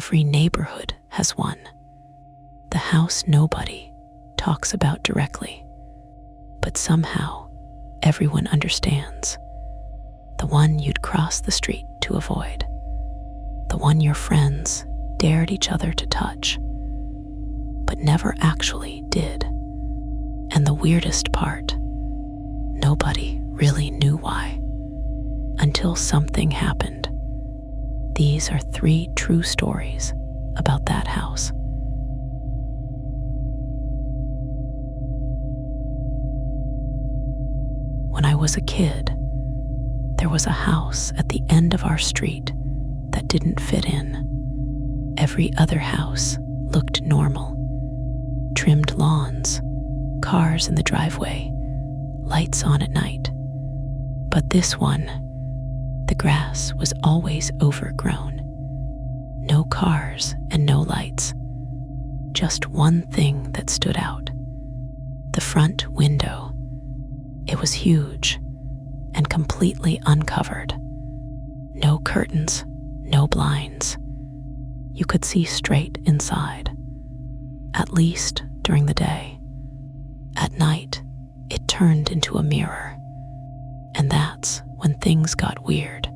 every neighborhood has one. The house nobody talks about directly, but somehow everyone understands. The one you'd cross the street to avoid. The one your friends dared each other to touch, but never actually did. And the weirdest part, nobody really knew why, until something happened. These are 3 true stories about that house. When I was a kid, there was a house at the end of our street that didn't fit in. Every other house looked normal. Trimmed lawns, cars in the driveway, lights on at night. But this one, the grass was always overgrown. No cars and no lights. Just one thing that stood out. The front window. It was huge and completely uncovered. No curtains, no blinds. You could see straight inside, at least during the day. At night, it turned into a mirror. And that's when things got weird.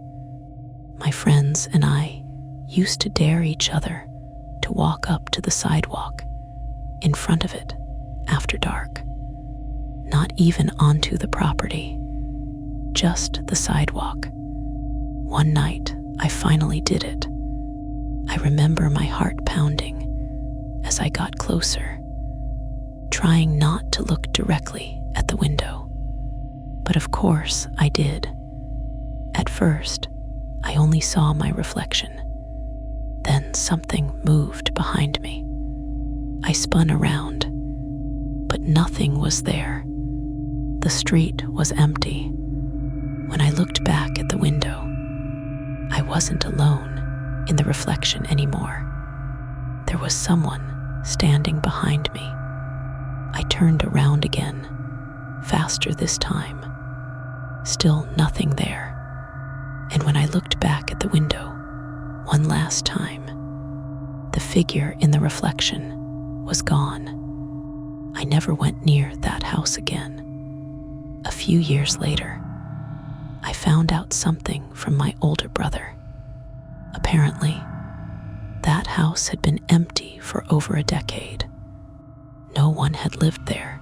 My friends and I used to dare each other to walk up to the sidewalk in front of it after dark. Not even onto the property, just the sidewalk. One night, I finally did it. I remember my heart pounding as I got closer, trying not to look directly at the window. But of course, I did. At first, I only saw my reflection. Then something moved behind me. I spun around, but nothing was there. The street was empty. When I looked back at the window, I wasn't alone in the reflection anymore. There was someone standing behind me. I turned around again, faster this time. Still nothing there. And when I looked back at the window one last time, the figure in the reflection was gone. I never went near that house again. A few years later, I found out something from my older brother. Apparently, that house had been empty for over a decade. No one had lived there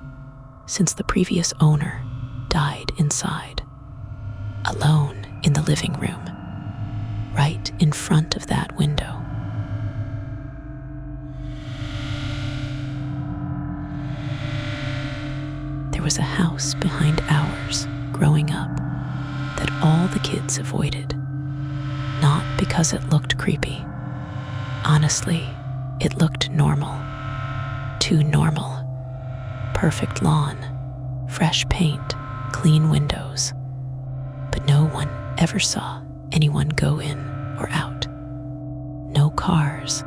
since the previous owner died inside, alone in the living room, right in front of that window. There was a house behind ours growing up that all the kids avoided, not because it looked creepy. Honestly, it looked normal. Too normal. Perfect lawn, fresh paint, clean windows. But no one ever saw anyone go in or out. No cars,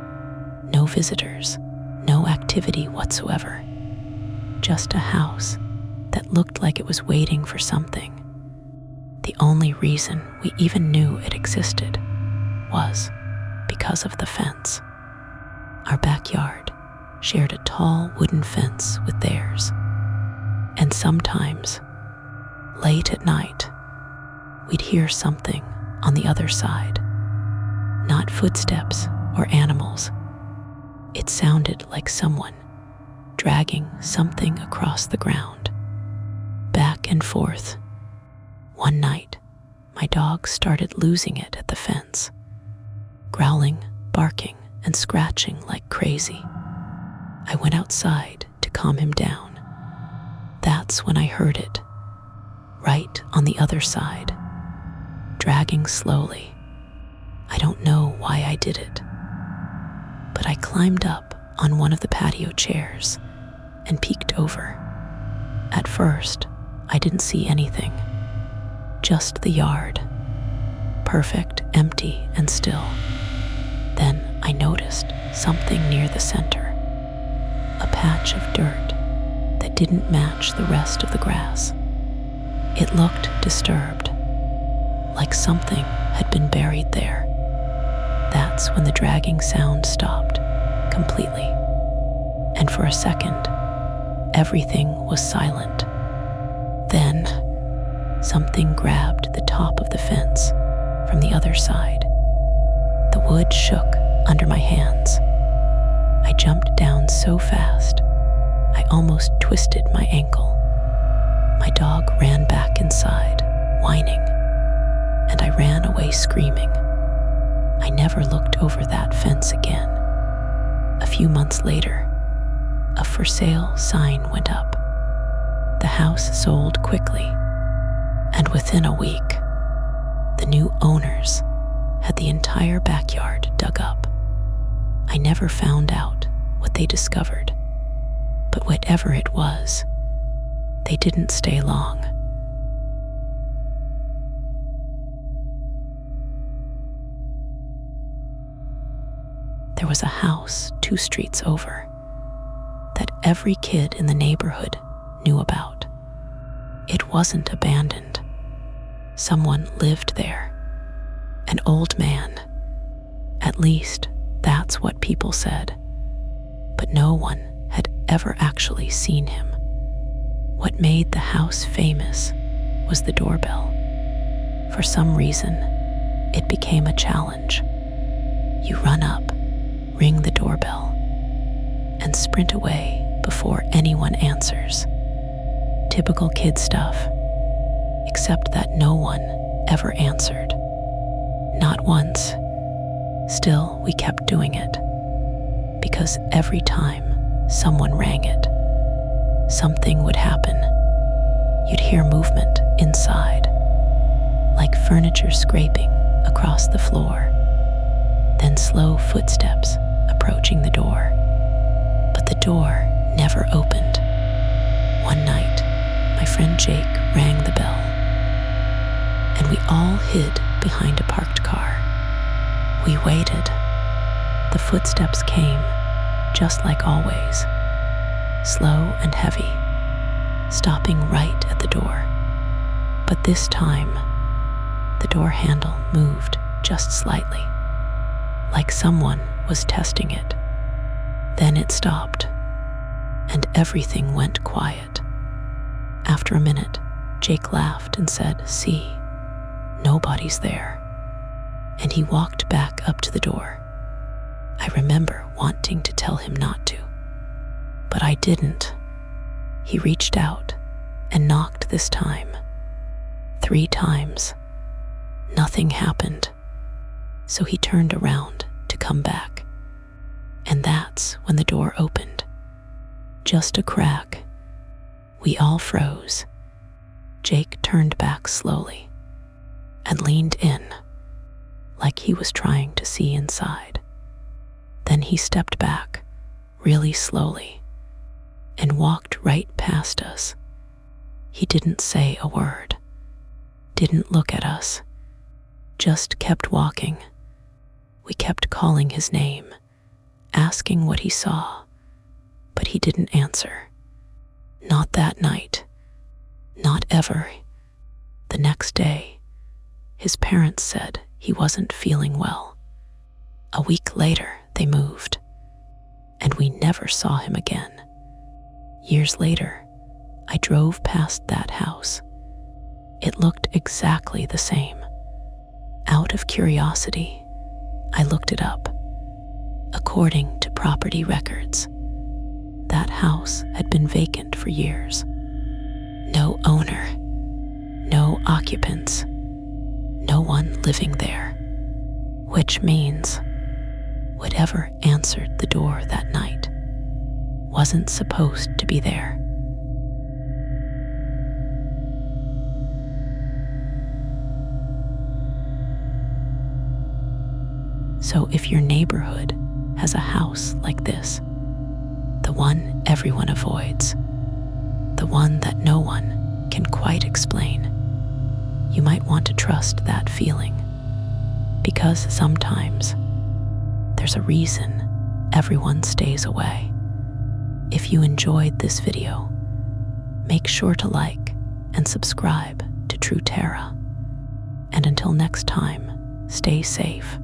no visitors, no activity whatsoever. Just a house that looked like it was waiting for something. The only reason we even knew it existed was because of the fence. Our backyard shared a tall wooden fence with theirs. And sometimes, late at night, we'd hear something on the other side. Not footsteps or animals. It sounded like someone dragging something across the ground, back and forth. One night, my dog started losing it at the fence, growling, barking, and scratching like crazy. I went outside to calm him down. That's when I heard it, right on the other side, dragging slowly. I don't know why I did it, but I climbed up on one of the patio chairs and peeked over. At first, I didn't see anything, just the yard, perfect, empty, and still. Then I noticed something near the center, a patch of dirt that didn't match the rest of the grass. It looked disturbed, like something had been buried there. That's when the dragging sound stopped completely. And for a second, everything was silent. Then, something grabbed the top of the fence from the other side. The wood shook under my hands. I jumped down so fast, I almost twisted my ankle. My dog ran back inside, whining, and I ran away screaming. I never looked over that fence again. A few months later, a for sale sign went up. The house sold quickly, and within a week, the new owners had the entire backyard dug up. I never found out what they discovered, but whatever it was, they didn't stay long. There was a house 2 streets over that every kid in the neighborhood knew about. It wasn't abandoned. Someone lived there. An old man. At least, that's what people said. But no one had ever actually seen him. What made the house famous was the doorbell. For some reason, it became a challenge. You run up, ring the doorbell, and sprint away before anyone answers. Typical kid stuff, except that no one ever answered. Not once. Still, we kept doing it, because every time someone rang it, something would happen. You'd hear movement inside, like furniture scraping across the floor, then slow footsteps approaching the door. But the door never opened. One night, my friend Jake rang the bell, and we all hid behind a parked car. We waited. The footsteps came, just like always, slow and heavy, stopping right at the door. But this time, the door handle moved just slightly, like someone was testing it. Then it stopped, and everything went quiet. After a minute, Jake laughed and said, "See, nobody's there." And he walked back up to the door. I remember wanting to tell him not to, but I didn't. He reached out and knocked this time. 3 times. Nothing happened. So he turned around to come back. And that's when the door opened. Just a crack. We all froze. Jake turned back slowly and leaned in, like he was trying to see inside. Then he stepped back, really slowly, and walked right past us. He didn't say a word, didn't look at us, just kept walking. We kept calling his name, asking what he saw, but he didn't answer. Not that night, not ever. The next day, his parents said he wasn't feeling well. A week later, they moved, and we never saw him again. Years later, I drove past that house. It looked exactly the same. Out of curiosity, I looked it up. According to property records, that house had been vacant for years. No owner, no occupants, no one living there, which means whatever answered the door that night wasn't supposed to be there. So if your neighborhood has a house like this, the one everyone avoids, the one that no one can quite explain, you might want to trust that feeling, because sometimes there's a reason everyone stays away. If you enjoyed this video, make sure to like and subscribe to True Terra. And until next time, stay safe.